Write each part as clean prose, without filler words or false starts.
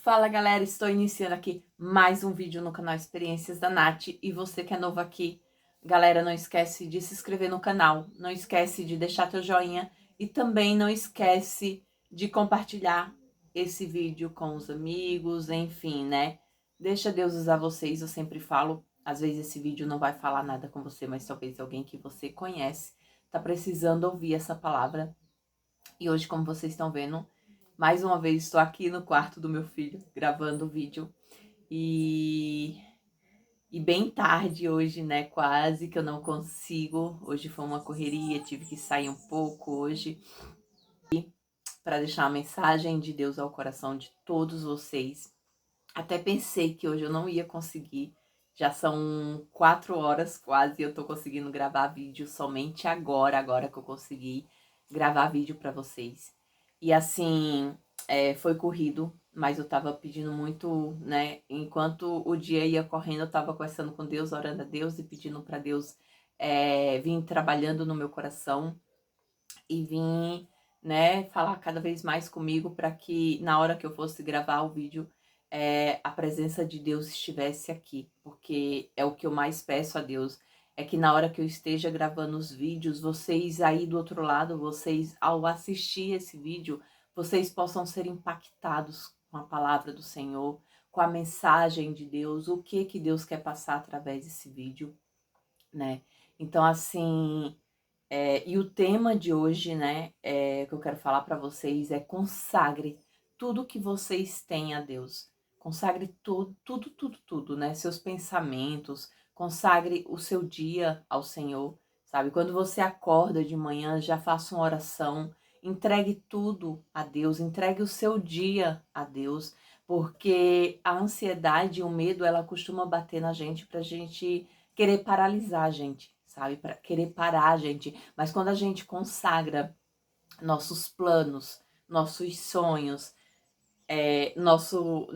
Fala galera, estou iniciando aqui mais um vídeo no canal Experiências da Nath. E você que é novo aqui, galera, não esquece de se inscrever no canal, não esquece de deixar teu joinha e também não esquece de compartilhar esse vídeo com os amigos, enfim, né? Deixa Deus usar vocês, eu sempre falo, às vezes esse vídeo não vai falar nada com você, mas talvez alguém que você conhece tá precisando ouvir essa palavra. E hoje, como vocês estão vendo, mais uma vez estou aqui no quarto do meu filho, gravando o vídeo. E, e bem tarde hoje, né? Quase que eu não consigo. Hoje foi uma correria, tive que sair um pouco hoje para deixar uma mensagem de Deus ao coração de todos vocês. Até pensei que hoje eu não ia conseguir. Já são 4 horas quase e eu tô conseguindo gravar vídeo somente agora que eu consegui gravar vídeo para vocês. E assim, foi corrido, mas eu tava pedindo muito, né? Enquanto o dia ia correndo, eu tava conversando com Deus, orando a Deus e pedindo para Deus vir trabalhando no meu coração e vir, né, falar cada vez mais comigo para que na hora que eu fosse gravar o vídeo, a presença de Deus estivesse aqui, porque é o que eu mais peço a Deus, é que na hora que eu esteja gravando os vídeos, vocês aí do outro lado, vocês ao assistir esse vídeo, vocês possam ser impactados com a palavra do Senhor, com a mensagem de Deus, o que Deus quer passar através desse vídeo, né? Então, assim, e o tema de hoje, né, que eu quero falar para vocês é consagre tudo que vocês têm a Deus. Consagre tudo, né? Seus pensamentos, consagre o seu dia ao Senhor, sabe? Quando você acorda de manhã, já faça uma oração, entregue tudo a Deus, entregue o seu dia a Deus, porque a ansiedade e o medo, ela costuma bater na gente pra gente querer paralisar a gente, sabe? Para querer parar a gente. Mas quando a gente consagra nossos planos, nossos sonhos, nosso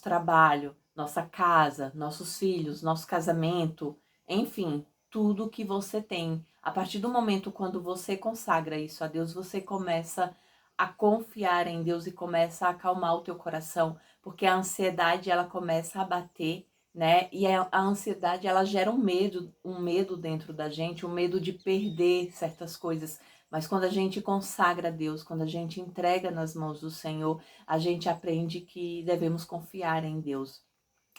trabalho, nossa casa, nossos filhos, nosso casamento, enfim, tudo que você tem. A partir do momento quando você consagra isso a Deus, você começa a confiar em Deus e começa a acalmar o teu coração, porque a ansiedade ela começa a bater, né? E a ansiedade ela gera um medo dentro da gente, um medo de perder certas coisas. Mas quando a gente consagra a Deus, quando a gente entrega nas mãos do Senhor, a gente aprende que devemos confiar em Deus,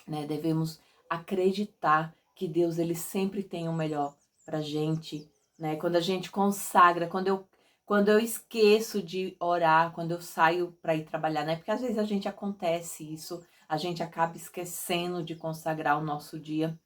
né? Devemos acreditar que Deus ele sempre tem o melhor pra gente, né? Quando a gente consagra, quando eu esqueço de orar, quando eu saio para ir trabalhar, né? Porque às vezes a gente acontece isso, a gente acaba esquecendo de consagrar o nosso dia.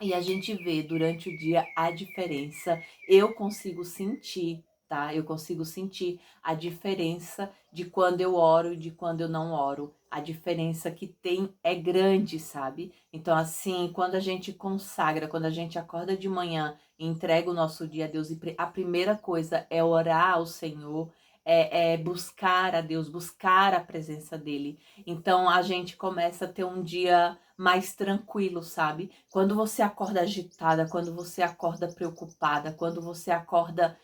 E a gente vê durante o dia a diferença. Eu consigo sentir, tá? Eu consigo sentir a diferença de quando eu oro e de quando eu não oro. A diferença que tem é grande, sabe? Então, assim, quando a gente consagra, quando a gente acorda de manhã e entrega o nosso dia a Deus, e a primeira coisa é orar ao Senhor, é buscar a Deus, buscar a presença dEle. Então, a gente começa a ter um dia mais tranquilo, sabe? Quando você acorda agitada, quando você acorda preocupada, quando você acorda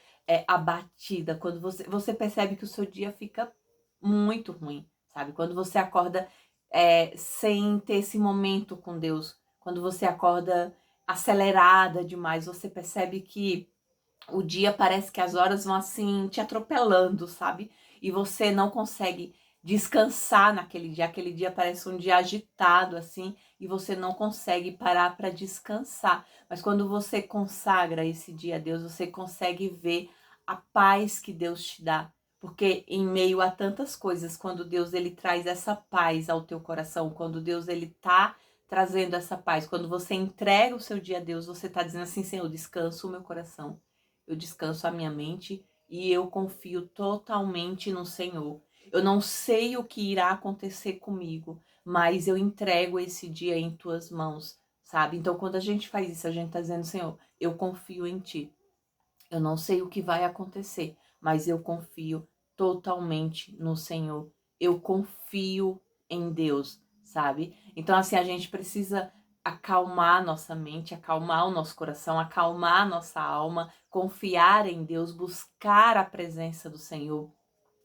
abatida, quando você percebe que o seu dia fica muito ruim, sabe? Quando você acorda sem ter esse momento com Deus, quando você acorda acelerada demais, você percebe que o dia parece que as horas vão assim te atropelando, sabe? E você não consegue descansar naquele dia. Aquele dia parece um dia agitado assim e você não consegue parar para descansar. Mas quando você consagra esse dia a Deus, você consegue ver a paz que Deus te dá. Porque em meio a tantas coisas, quando Deus ele traz essa paz ao teu coração, quando Deus ele tá trazendo essa paz, quando você entrega o seu dia a Deus, você tá dizendo assim, Senhor, descansa o meu coração. Eu descanso a minha mente e eu confio totalmente no Senhor. Eu não sei o que irá acontecer comigo, mas eu entrego esse dia em tuas mãos, sabe? Então, quando a gente faz isso, a gente tá dizendo, Senhor, eu confio em ti. Eu não sei o que vai acontecer, mas eu confio totalmente no Senhor. Eu confio em Deus, sabe? Então, assim, a gente precisa acalmar nossa mente, acalmar o nosso coração, acalmar nossa alma, confiar em Deus, buscar a presença do Senhor.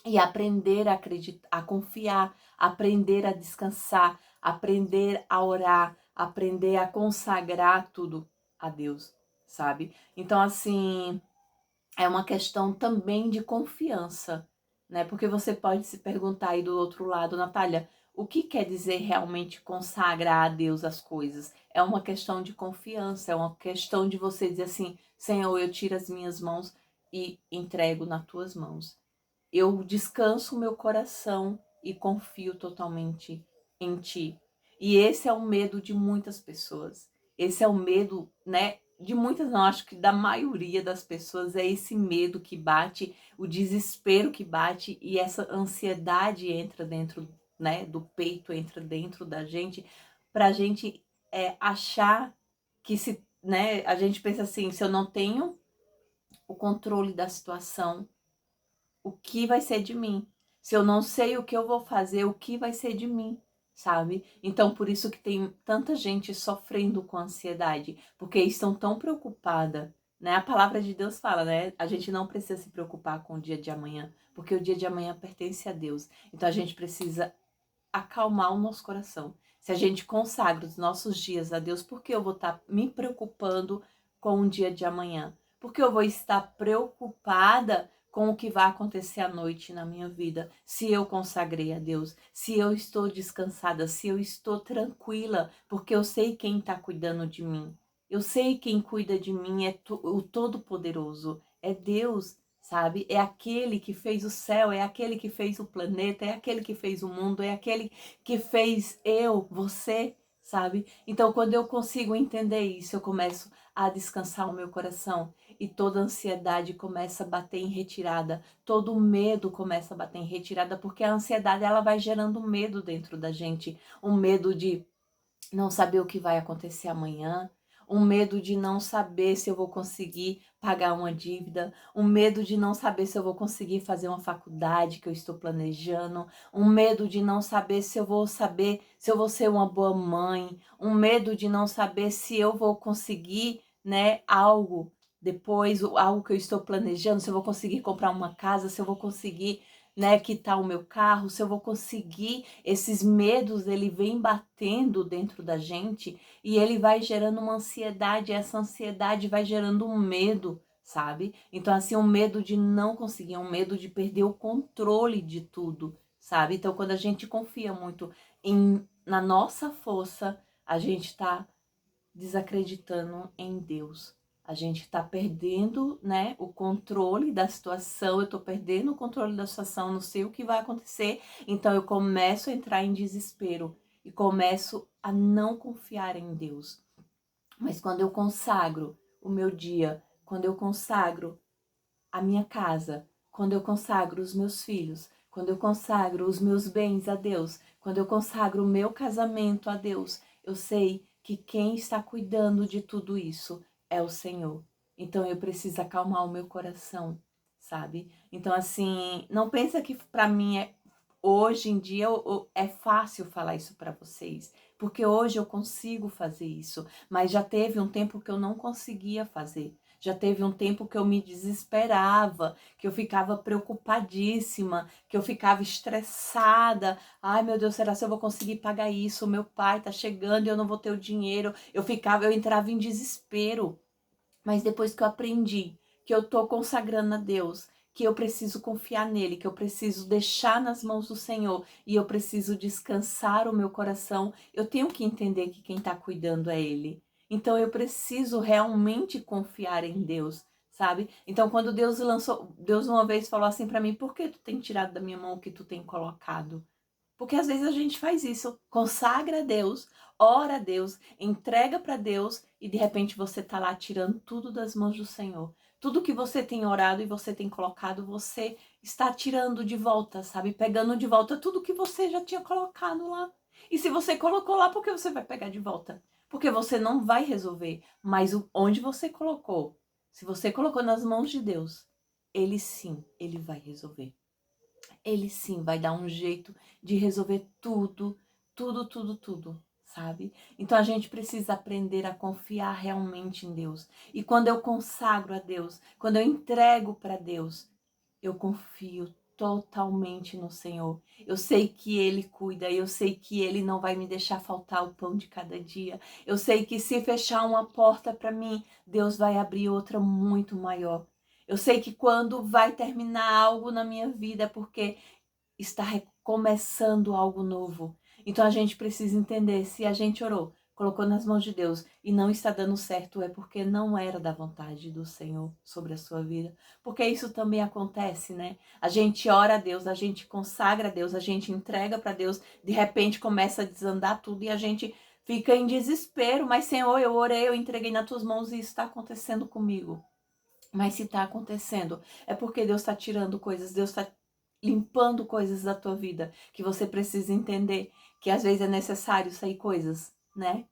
e aprender a acreditar, a confiar, aprender a descansar, aprender a orar, aprender a consagrar tudo a Deus, sabe? Então, assim, é uma questão também de confiança, né? Porque você pode se perguntar aí do outro lado, Natália, o que quer dizer realmente consagrar a Deus as coisas? É uma questão de confiança, é uma questão de você dizer assim, Senhor, eu tiro as minhas mãos e entrego nas tuas mãos. Eu descanso o meu coração e confio totalmente em ti. E esse é o medo de muitas pessoas. Esse é o medo, né? De muitas, não, acho que da maioria das pessoas é esse medo que bate, o desespero que bate e essa ansiedade entra dentro, né, do peito, entra dentro da gente, pra gente achar que se, né, a gente pensa assim, se eu não tenho o controle da situação, o que vai ser de mim? Se eu não sei o que eu vou fazer, o que vai ser de mim, sabe? Então, por isso que tem tanta gente sofrendo com ansiedade, porque estão tão preocupada, né? A palavra de Deus fala, né? A gente não precisa se preocupar com o dia de amanhã, porque o dia de amanhã pertence a Deus. Então, a gente precisa acalmar o nosso coração. Se a gente consagra os nossos dias a Deus, por que eu vou estar me preocupando com o dia de amanhã? Porque eu vou estar preocupada com o que vai acontecer à noite na minha vida, se eu consagrei a Deus, se eu estou descansada, se eu estou tranquila, porque eu sei quem está cuidando de mim. Eu sei quem cuida de mim é o Todo-Poderoso, é Deus, sabe? É aquele que fez o céu, é aquele que fez o planeta, é aquele que fez o mundo, é aquele que fez eu, você, sabe? Então, quando eu consigo entender isso, eu começo a descansar o meu coração e toda ansiedade começa a bater em retirada, todo medo começa a bater em retirada, porque a ansiedade ela vai gerando medo dentro da gente, um medo de não saber o que vai acontecer amanhã, um medo de não saber se eu vou conseguir pagar uma dívida, um medo de não saber se eu vou conseguir fazer uma faculdade que eu estou planejando, um medo de não saber se eu vou ser uma boa mãe, um medo de não saber se eu vou conseguir, né, algo depois, algo que eu estou planejando, se eu vou conseguir comprar uma casa, se eu vou conseguir, né, quitar o meu carro, se eu vou conseguir. Esses medos, ele vem batendo dentro da gente e ele vai gerando uma ansiedade, essa ansiedade vai gerando um medo, sabe? Então, assim, um medo de não conseguir, um medo de perder o controle de tudo, sabe? Então, quando a gente confia muito na nossa força, a gente tá desacreditando em Deus. A gente está perdendo, né, o controle da situação, eu estou perdendo o controle da situação, não sei o que vai acontecer, então eu começo a entrar em desespero e começo a não confiar em Deus. Mas quando eu consagro o meu dia, quando eu consagro a minha casa, quando eu consagro os meus filhos, quando eu consagro os meus bens a Deus, quando eu consagro o meu casamento a Deus, eu sei que quem está cuidando de tudo isso é o Senhor. Então eu preciso acalmar o meu coração, sabe? Então assim, não pensa que para mim hoje em dia é fácil falar isso para vocês, porque hoje eu consigo fazer isso, mas já teve um tempo que eu não conseguia fazer. Já teve um tempo que eu me desesperava, que eu ficava preocupadíssima, que eu ficava estressada. Ai, meu Deus, será que eu vou conseguir pagar isso? O meu pai tá chegando e eu não vou ter o dinheiro. Eu entrava em desespero. Mas depois que eu aprendi que eu tô consagrando a Deus, que eu preciso confiar nele, que eu preciso deixar nas mãos do Senhor e eu preciso descansar o meu coração, eu tenho que entender que quem está cuidando é ele. Então eu preciso realmente confiar em Deus, sabe? Então quando Deus uma vez falou assim para mim: "Por que tu tem tirado da minha mão o que tu tem colocado?" Porque às vezes a gente faz isso, consagra a Deus, ora a Deus, entrega para Deus e de repente você tá lá tirando tudo das mãos do Senhor. Tudo que você tem orado e você tem colocado, você está tirando de volta, sabe? Pegando de volta tudo que você já tinha colocado lá. E se você colocou lá, por que você vai pegar de volta? Porque você não vai resolver, mas onde você colocou, se você colocou nas mãos de Deus, ele sim, ele vai resolver. Ele sim vai dar um jeito de resolver tudo, tudo, tudo, tudo, sabe? Então a gente precisa aprender a confiar realmente em Deus. E quando eu consagro a Deus, quando eu entrego para Deus, eu confio totalmente no Senhor. Eu sei que Ele cuida, eu sei que Ele não vai me deixar faltar o pão de cada dia. Eu sei que se fechar uma porta para mim, Deus vai abrir outra muito maior. Eu sei que quando vai terminar algo na minha vida é porque está recomeçando algo novo. Então a gente precisa entender, se a gente orou, colocou nas mãos de Deus e não está dando certo, é porque não era da vontade do Senhor sobre a sua vida. Porque isso também acontece, né? A gente ora a Deus, a gente consagra a Deus, a gente entrega para Deus, de repente começa a desandar tudo e a gente fica em desespero. Mas Senhor, eu orei, eu entreguei nas tuas mãos e isso está acontecendo comigo. Mas se está acontecendo, é porque Deus está tirando coisas, Deus está limpando coisas da tua vida, que você precisa entender que às vezes é necessário sair coisas, né?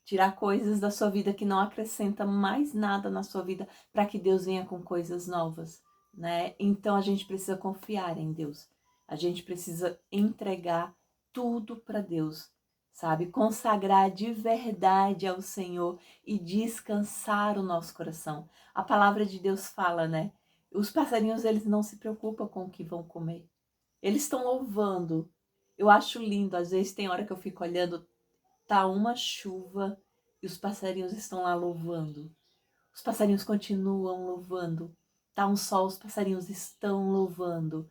Tirar coisas da sua vida que não acrescenta mais nada na sua vida, para que Deus venha com coisas novas, né? Então a gente precisa confiar em Deus. A gente precisa entregar tudo para Deus, sabe? Consagrar de verdade ao Senhor e descansar o nosso coração. A palavra de Deus fala, né? Os passarinhos, eles não se preocupam com o que vão comer. Eles estão louvando. Eu acho lindo, às vezes tem hora que eu fico olhando, tá uma chuva e os passarinhos estão lá louvando. Os passarinhos continuam louvando. Tá um sol, os passarinhos estão louvando.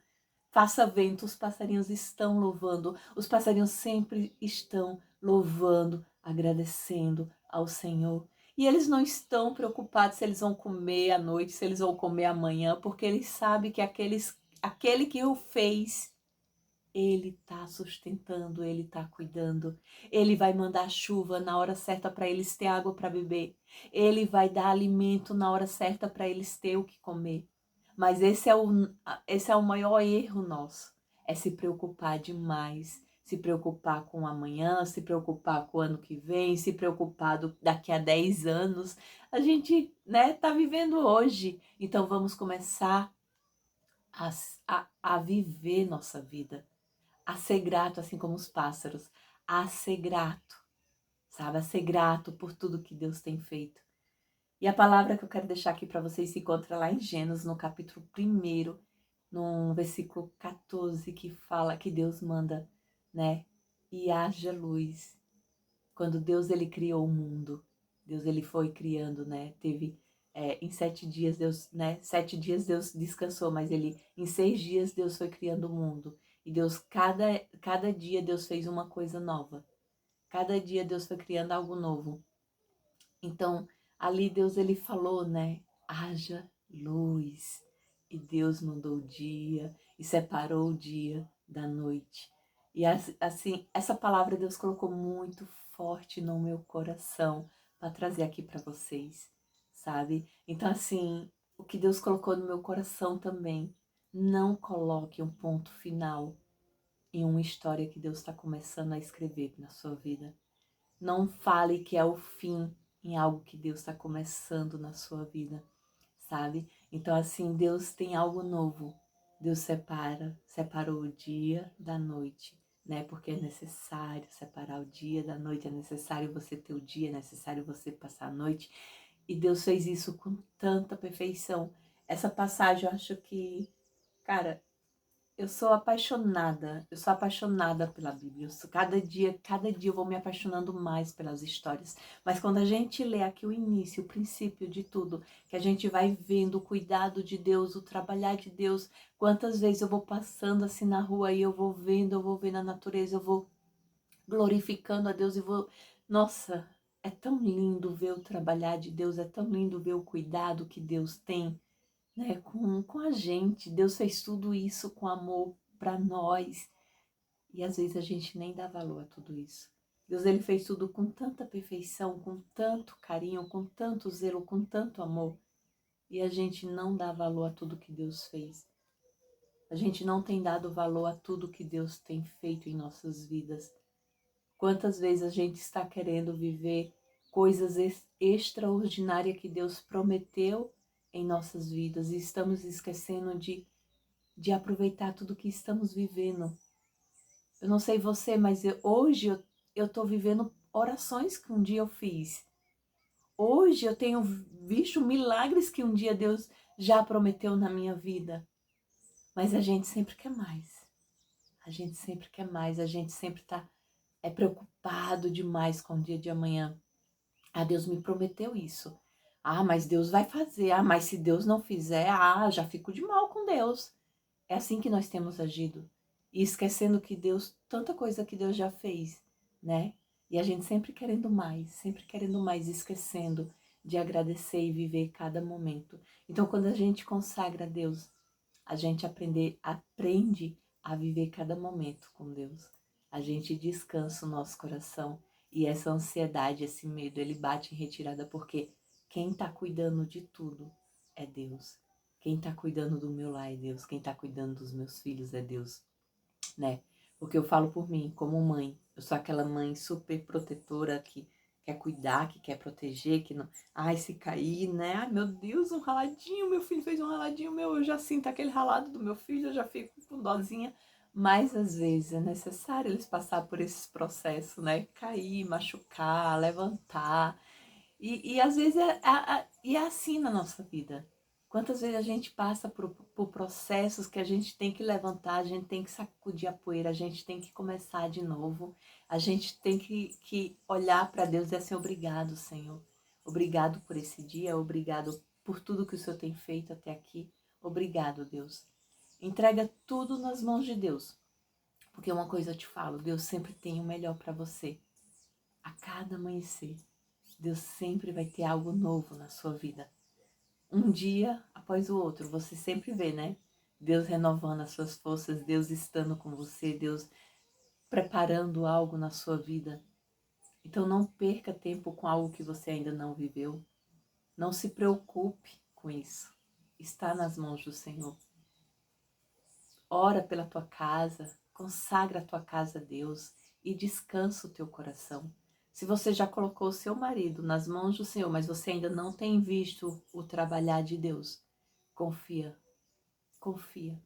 Faça vento, os passarinhos estão louvando. Os passarinhos sempre estão louvando, agradecendo ao Senhor. E eles não estão preocupados se eles vão comer à noite, se eles vão comer amanhã, porque eles sabem que aquele que o fez, ele está sustentando, ele está cuidando. Ele vai mandar chuva na hora certa para eles ter água para beber. Ele vai dar alimento na hora certa para eles ter o que comer. Mas esse é o maior erro nosso. É se preocupar demais. Se preocupar com amanhã, se preocupar com o ano que vem, se preocupar daqui a 10 anos. A gente, né, tá vivendo hoje. Então vamos começar a viver nossa vida, a ser grato, assim como os pássaros, a ser grato, sabe? A ser grato por tudo que Deus tem feito. E a palavra que eu quero deixar aqui para vocês se encontra lá em Gênesis, no capítulo 1, no versículo 14, que fala que Deus manda, né? E haja luz. Quando Deus, ele criou o mundo, Deus, ele foi criando, né? Em 7 dias Deus, né? 7 dias Deus descansou, mas em 6 dias Deus foi criando o mundo. E Deus, cada dia Deus fez uma coisa nova. Cada dia Deus foi criando algo novo. Então, ali Deus, ele falou, né? Haja luz. E Deus mandou o dia e separou o dia da noite. E assim, essa palavra Deus colocou muito forte no meu coração para trazer aqui para vocês, sabe? Então, assim, o que Deus colocou no meu coração também, não coloque um ponto final em uma história que Deus está começando a escrever na sua vida. Não fale que é o fim em algo que Deus está começando na sua vida, sabe? Então, assim, Deus tem algo novo. Deus separou o dia da noite, né? Porque é necessário separar o dia da noite, é necessário você ter o dia, é necessário você passar a noite. E Deus fez isso com tanta perfeição. Essa passagem, eu acho que, cara, eu sou apaixonada pela Bíblia. Cada dia eu vou me apaixonando mais pelas histórias. Mas quando a gente lê aqui o início, o princípio de tudo, que a gente vai vendo o cuidado de Deus, o trabalhar de Deus, quantas vezes eu vou passando assim na rua e eu vou vendo a natureza, eu vou glorificando a Deus e vou, nossa, é tão lindo ver o trabalhar de Deus, é tão lindo ver o cuidado que Deus tem, né, com a gente. Deus fez tudo isso com amor para nós. E às vezes a gente nem dá valor a tudo isso. Deus, ele fez tudo com tanta perfeição, com tanto carinho, com tanto zelo, com tanto amor. E a gente não dá valor a tudo que Deus fez. A gente não tem dado valor a tudo que Deus tem feito em nossas vidas. Quantas vezes a gente está querendo viver coisas extraordinárias que Deus prometeu em nossas vidas e estamos esquecendo de aproveitar tudo que estamos vivendo. Eu não sei você, mas hoje eu estou vivendo orações que um dia eu fiz. Hoje eu tenho visto milagres que um dia Deus já prometeu na minha vida. mas a gente sempre quer mais. A gente sempre quer mais, a gente sempre tá preocupado demais com o dia de amanhã. Ah, Deus me prometeu isso. Ah, mas Deus vai fazer. Ah, mas se Deus não fizer, já fico de mal com Deus. É assim que nós temos agido. E esquecendo que Deus, tanta coisa que Deus já fez, né? E a gente sempre querendo mais, esquecendo de agradecer e viver cada momento. Então, quando a gente consagra a Deus, a gente aprende a viver cada momento com Deus. A gente descansa o nosso coração e essa ansiedade, esse medo, ele bate em retirada porque quem está cuidando de tudo é Deus. Quem está cuidando do meu lar é Deus. Quem está cuidando dos meus filhos é Deus, né? Porque eu falo por mim, como mãe. Eu sou aquela mãe super protetora que quer cuidar, que quer proteger, que não... Ai, se cair, né? Ai, meu Deus, um raladinho, meu filho fez um raladinho, eu já sinto aquele ralado do meu filho, eu já fico com dozinha. Mas às vezes é necessário eles passar por esses processos, né? Cair, machucar, levantar. E às vezes é assim na nossa vida. Quantas vezes a gente passa por processos que a gente tem que levantar, a gente tem que sacudir a poeira, a gente tem que começar de novo, a gente tem que olhar para Deus e dizer assim, obrigado, Senhor. Obrigado por esse dia, obrigado por tudo que o Senhor tem feito até aqui. Obrigado, Deus. Entrega tudo nas mãos de Deus. Porque uma coisa eu te falo, Deus sempre tem o melhor para você. A cada amanhecer, Deus sempre vai ter algo novo na sua vida. Um dia após o outro, você sempre vê, né? Deus renovando as suas forças, Deus estando com você, Deus preparando algo na sua vida. Então não perca tempo com algo que você ainda não viveu. Não se preocupe com isso. Está nas mãos do Senhor. Ora pela tua casa, consagra a tua casa a Deus e descansa o teu coração. Se você já colocou o seu marido nas mãos do Senhor, mas você ainda não tem visto o trabalhar de Deus, confia, confia.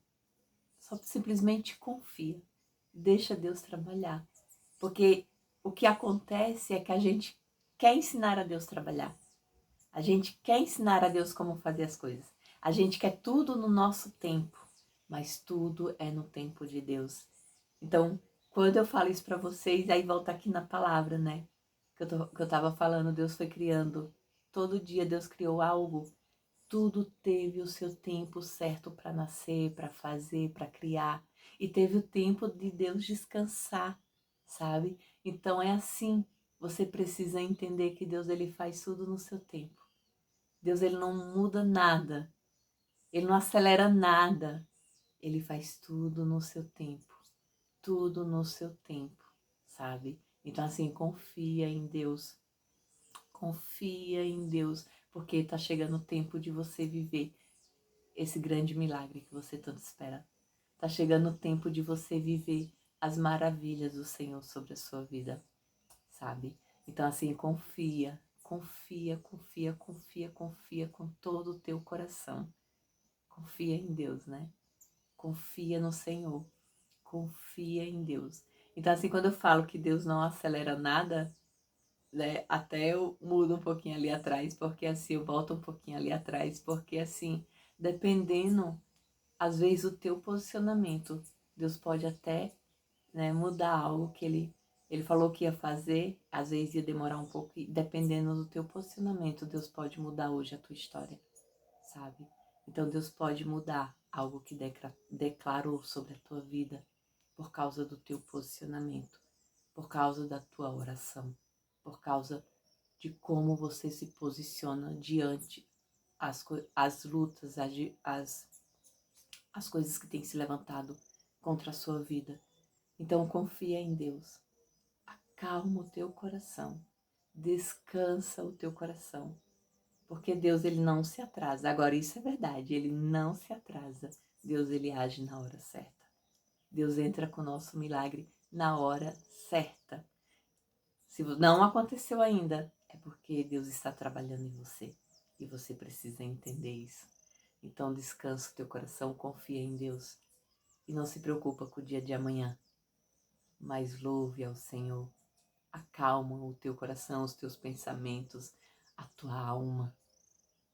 Só simplesmente confia. Deixa Deus trabalhar. Porque o que acontece é que a gente quer ensinar a Deus trabalhar. A gente quer ensinar a Deus como fazer as coisas. A gente quer tudo no nosso tempo, mas tudo é no tempo de Deus. Então, quando eu falo isso para vocês, aí volta aqui na palavra, né? Que eu tava falando, Deus foi criando. Todo dia Deus criou algo. Tudo teve o seu tempo certo para nascer, para fazer, para criar. E teve o tempo de Deus descansar, sabe? Então é assim. Você precisa entender que Deus ele faz tudo no seu tempo. Deus ele não muda nada. Ele não acelera nada. Ele faz tudo no seu tempo. Tudo no seu tempo, sabe? Então assim, confia em Deus. Confia em Deus, porque está chegando o tempo de você viver esse grande milagre que você tanto espera. Está chegando o tempo de você viver as maravilhas do Senhor sobre a sua vida, sabe? Então assim, confia, confia, confia, confia, confia com todo o teu coração. Confia em Deus, né? Confia no Senhor. Confia em Deus. Então assim, quando eu falo que Deus não acelera nada, né, até eu mudo um pouquinho ali atrás, porque assim, eu volto um pouquinho ali atrás, porque assim, dependendo, às vezes o teu posicionamento, Deus pode até, né, mudar algo que ele falou que ia fazer, às vezes ia demorar um pouco, e dependendo do teu posicionamento, Deus pode mudar hoje a tua história, sabe? Então Deus pode mudar algo que declarou sobre a tua vida por causa do teu posicionamento, por causa da tua oração, por causa de como você se posiciona diante as lutas, as coisas que têm se levantado contra a sua vida. Então confia em Deus, acalma o teu coração, descansa o teu coração, porque Deus ele não se atrasa. Agora isso é verdade, ele não se atrasa. Deus ele age na hora certa. Deus entra com o nosso milagre na hora certa. Se não aconteceu ainda, é porque Deus está trabalhando em você e você precisa entender isso. Então descansa o teu coração, confia em Deus e não se preocupa com o dia de amanhã, mas louve ao Senhor. Acalma o teu coração, os teus pensamentos, a tua alma.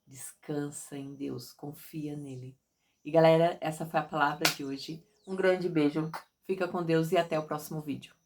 Descansa em Deus, confia nele. E galera, essa foi a palavra de hoje. Um grande beijo, fica com Deus e até o próximo vídeo.